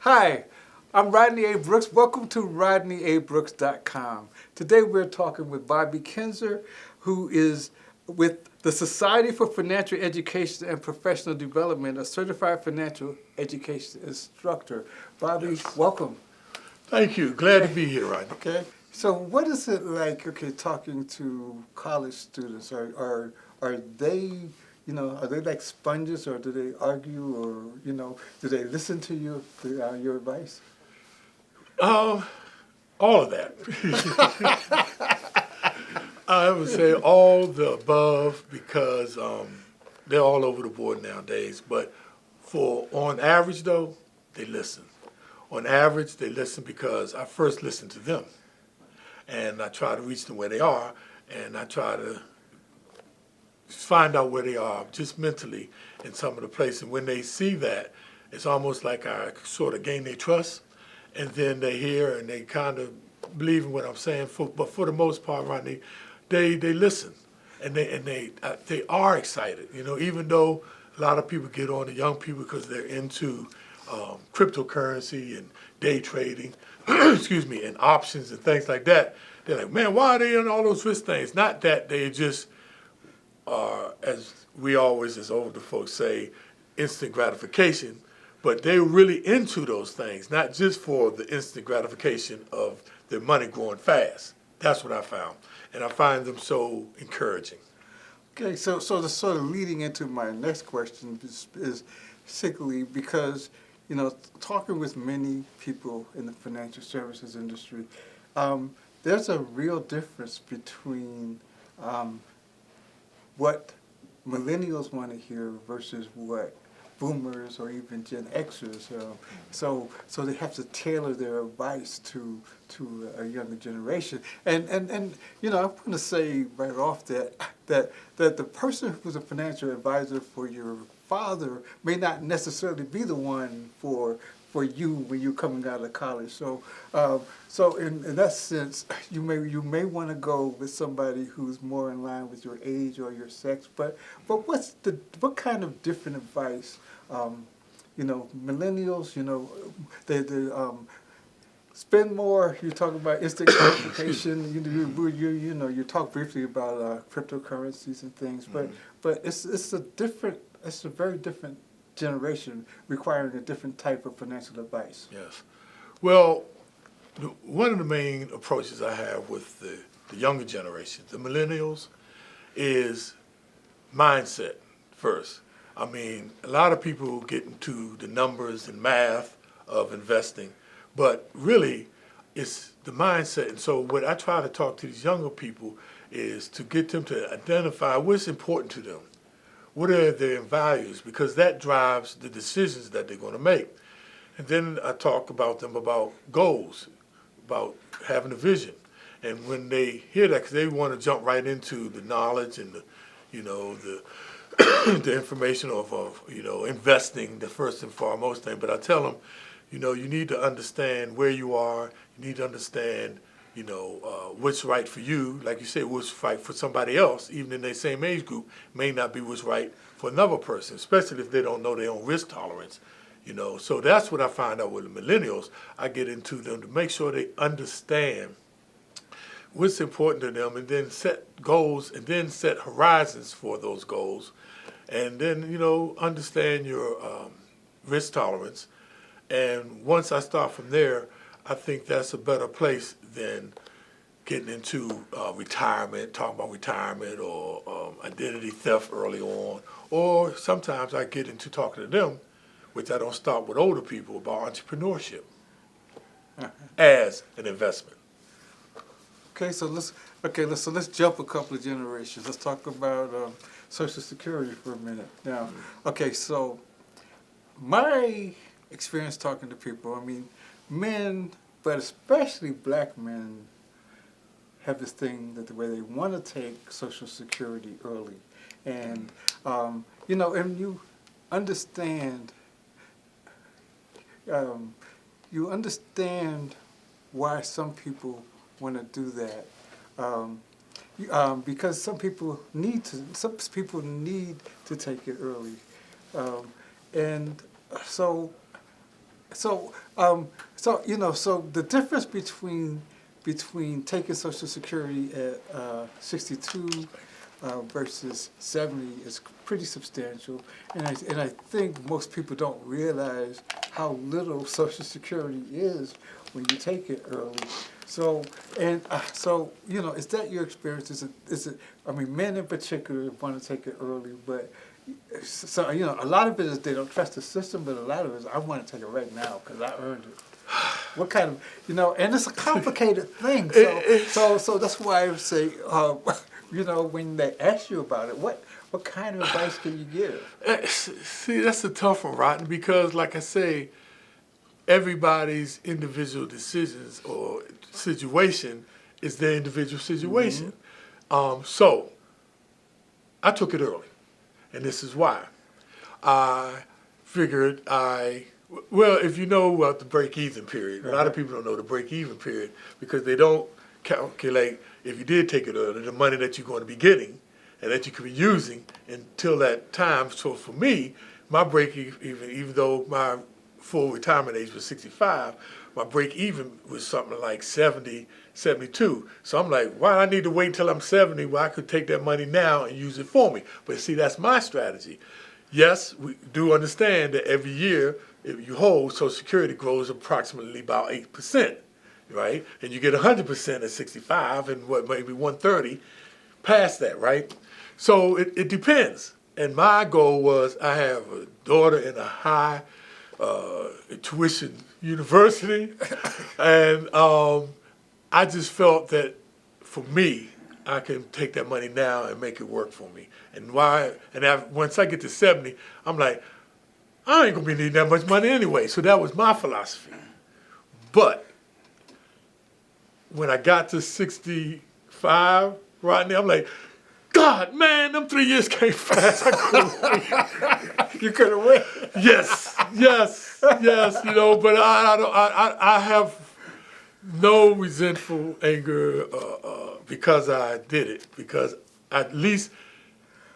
Hi, I'm Rodney A. Brooks. Welcome to RodneyABrooks.com. Today we're talking with Bobby Kinzer, who is with the Society for Financial Education and Professional Development, a certified financial education instructor. Bobby, Yes. welcome. Thank you. Glad to be here, Rodney. Okay. So what is it like, talking to college students? Are they, are they like sponges, or do they argue, or, do they listen to your advice? All of that. I would say all the above because they're all over the board nowadays. But on average, though, they listen. On average, they listen because I first listen to them, and I try to reach them where they are, and I try to find out where they are just mentally in some of the places. And when they see that, it's almost like I sort of gain their trust, and then they hear and they kind of believe in what I'm saying. But for the most part, Rodney, they listen, and they are excited. Even though a lot of people get on the young people because they're into cryptocurrency and day trading, excuse me, and options and things like that. They're like, man, why are they in all those risk things? Not that they just are, as we always, as older folks say, instant gratification, but they're really into those things, not just for the instant gratification of their money growing fast. That's what I found. And I find them so encouraging. Okay, so the sort of leading into my next question is particularly because, talking with many people in the financial services industry, there's a real difference between what millennials want to hear versus what boomers or even Gen Xers. So they have to tailor their advice to a younger generation. And I'm going to say right off that the person who's a financial advisor for your father may not necessarily be the one for you when you're coming out of college. So in that sense, you may want to go with somebody who's more in line with your age or your sex. But what kind of different advice? Millennials, they spend more. You talk about instant gratification. You talk briefly about cryptocurrencies and things, but it's a very different generation requiring a different type of financial advice. Yes. Well, one of the main approaches I have with the younger generation, the millennials, is mindset first. I mean, a lot of people get into the numbers and math of investing, but really it's the mindset. And so what I try to talk to these younger people is to get them to identify what's important to them. What are their values? Because that drives the decisions that they're going to make. And then I talk about them about goals, about having a vision. And when they hear that, because they want to jump right into the knowledge and the the information of investing, the first and foremost thing. But I tell them, you need to understand where you are. You need to understand, what's right for you. Like you say, what's right for somebody else, even in their same age group, may not be what's right for another person, especially if they don't know their own risk tolerance. So that's what I find out with the millennials. I get into them to make sure they understand what's important to them, and then set goals, and then set horizons for those goals, and then understand your risk tolerance. And once I start from there, I think that's a better place than getting into retirement, talking about retirement or identity theft early on. Or sometimes I get into talking to them, which I don't start with older people, about entrepreneurship as an investment. So let's jump a couple of generations. Let's talk about Social Security for a minute. Now, so my experience talking to people, I mean, men, but especially black men, have this thing that the way they want to take Social Security early, and and you understand, why some people want to do that, because some people need to take it early, and so so so the difference between taking Social Security at 62 versus 70 is pretty substantial, and I think most people don't realize how little Social Security is when you take it early. So is that your experience? Is it? I mean, men in particular want to take it early, but so a lot of it is they don't trust the system, but a lot of it is I want to take it right now because I earned it. What kind of and it's a complicated thing. So that's why I say when they ask you about it, what kind of advice can you give? See, that's a tough one, Rotten, because like I say, everybody's individual decisions or situation is their individual situation. So I took it early, and this is why. I figured well, if you know about the break-even period, a lot of people don't know the break-even period because they don't calculate, if you did take it early, the money that you're going to be getting and that you could be using until that time. So for me, my break-even, even though my full retirement age was 65, my break-even was something like 70, 72. So I'm like, why do I need to wait until I'm 70 where I could take that money now and use it for me? But see, that's my strategy. Yes, we do understand that every year, if you hold, Social Security grows approximately about 8%, right? And you get 100% at 65 and maybe 130 past that, right? So it depends. And my goal was I have a daughter in a high tuition university, and I just felt that for me, I can take that money now and make it work for me. And once I get to 70, I'm like, I ain't gonna be needing that much money anyway. So that was my philosophy. But when I got to 65, Rodney, I'm like, God, man, them 3 years came fast. I couldn't wait. You could have waited. Yes, but I have no resentful anger because I did it, because I at least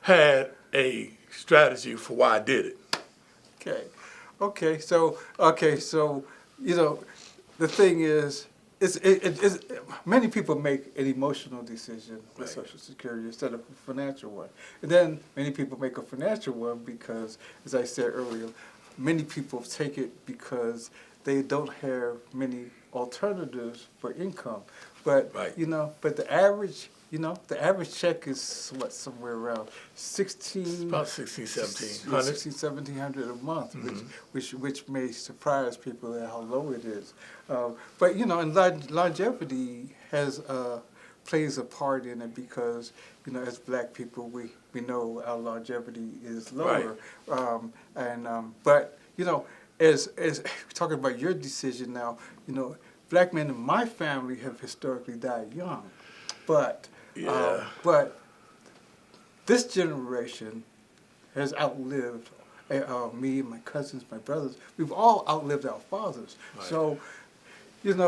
had a strategy for why I did it. So the thing is, many people make an emotional decision with Social Security instead of a financial one. And then many people make a financial one because, as I said earlier, many people take it because they don't have many alternatives for income. But the average check is somewhere around about 1700 a month, which may surprise people at how low it is. But and longevity plays a part in it because as Black people we know our longevity is lower, but as talking about your decision now, Black men in my family have historically died young, but this generation has outlived me and my cousins, my brothers. We've all outlived our fathers. So,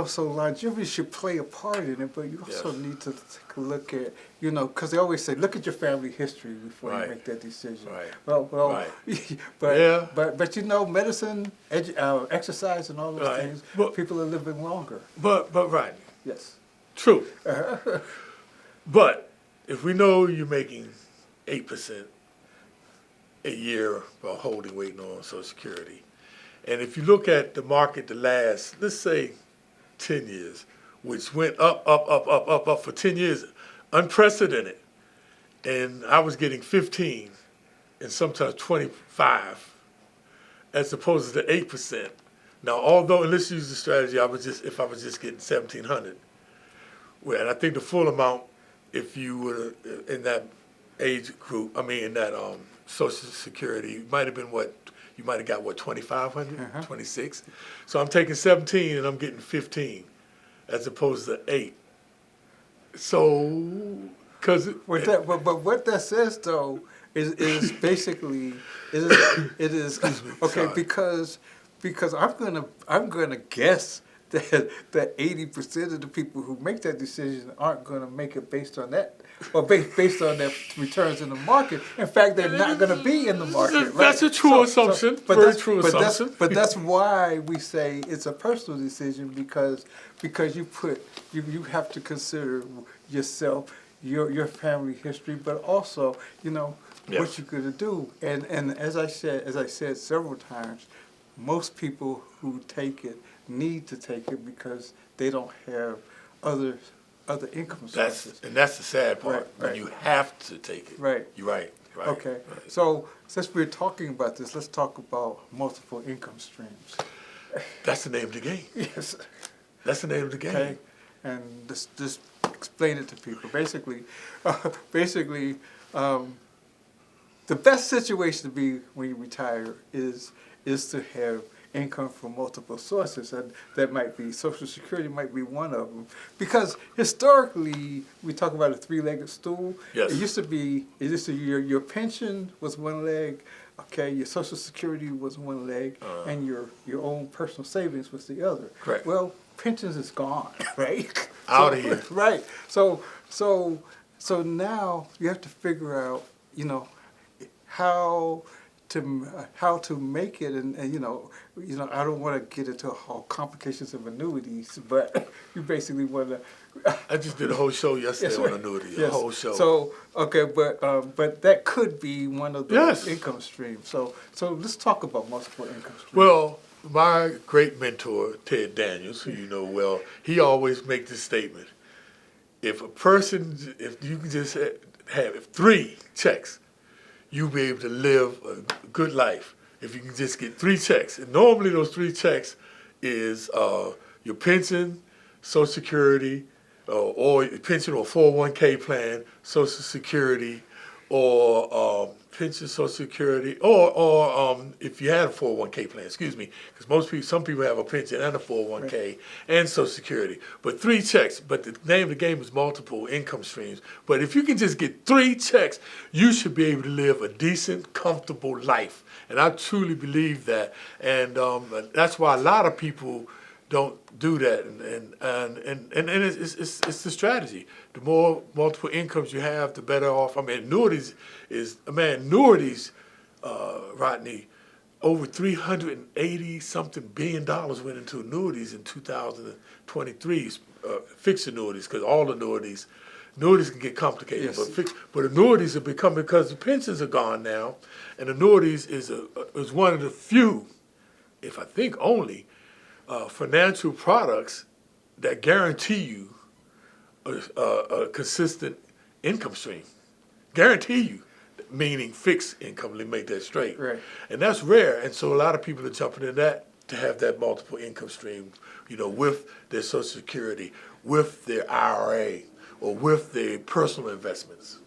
so longevity should play a part in it, but you also need to take a look at, because they always say, look at your family history before you make that decision. But medicine, exercise, and all those things, people are living longer. But Yes. True. But if we know you're making 8% a year while waiting on Social Security, and if you look at the market the last, let's say, 10 years, which went up for 10 years, unprecedented, and I was getting 15 and sometimes 25 as opposed to the 8%. Now, although, and let's use the strategy, if I was just getting 1,700, well, and I think the full amount, if you were in that age group, in that Social Security, might have been you might have got 2,500, 26. So I'm taking 17 and I'm getting 15 as opposed to 8. So, because but what that says though is basically it is okay, because I'm gonna guess that 80% of the people who make that decision aren't going to make it based on that, or based on their returns in the market. In fact, they're not going to be in the market. Right? That's a true assumption. Very true assumption. But that's why we say it's a personal decision, because you have to consider yourself, your family history, but also what you're going to do. And as I said several times, most people who take it need to take it because they don't have other income sources. That's the sad part. Right. When you have to take it. Right. You're right. Right. Okay. Right. So since we're talking about this, let's talk about multiple income streams. That's the name of the game. Yes. That's the name of the game. Okay. And just explain it to people. Basically, the best situation to be when you retire is to have income from multiple sources, and that might be Social Security, might be one of them. Because historically, we talk about a three-legged stool. Yes. It used to be your pension was one leg, okay, your Social Security was one leg, and your own personal savings was the other. Correct. Well, pensions is gone, right? Out of here. Right. So now you have to figure out, how to make it, and I don't want to get into all complications of annuities, but you basically want to. I just did a whole show yesterday on annuities. Yes. A whole show. So okay, but that could be one of the income streams. So let's talk about multiple income streams. Well, my great mentor, Ted Daniels, who you know well, he always make this statement: if you can just have 3 checks, you'll be able to live a good life. If you can just get 3 checks, and normally those 3 checks is your pension, Social Security, or your pension or 401k plan, Social Security, or pension, Social Security, or if you had a 401k plan, excuse me, because some people have a pension and a 401k and Social Security, but 3 checks. But the name of the game is multiple income streams. But if you can just get 3 checks, you should be able to live a decent, comfortable life. And I truly believe that, and that's why a lot of people don't do that, and it's the strategy. The more multiple incomes you have, the better off. I mean, annuities, Rodney, over $380-something billion went into annuities in 2023, fixed annuities, because all annuities can get complicated, Yes. but annuities are becoming, because the pensions are gone now, and annuities is one of the few, if I think only, financial products that guarantee you a consistent income stream. Guarantee you, meaning fixed income. Let me make that straight. Right. And that's rare. And so a lot of people are jumping in that to have that multiple income stream, with their Social Security, with their IRA, or with their personal investments.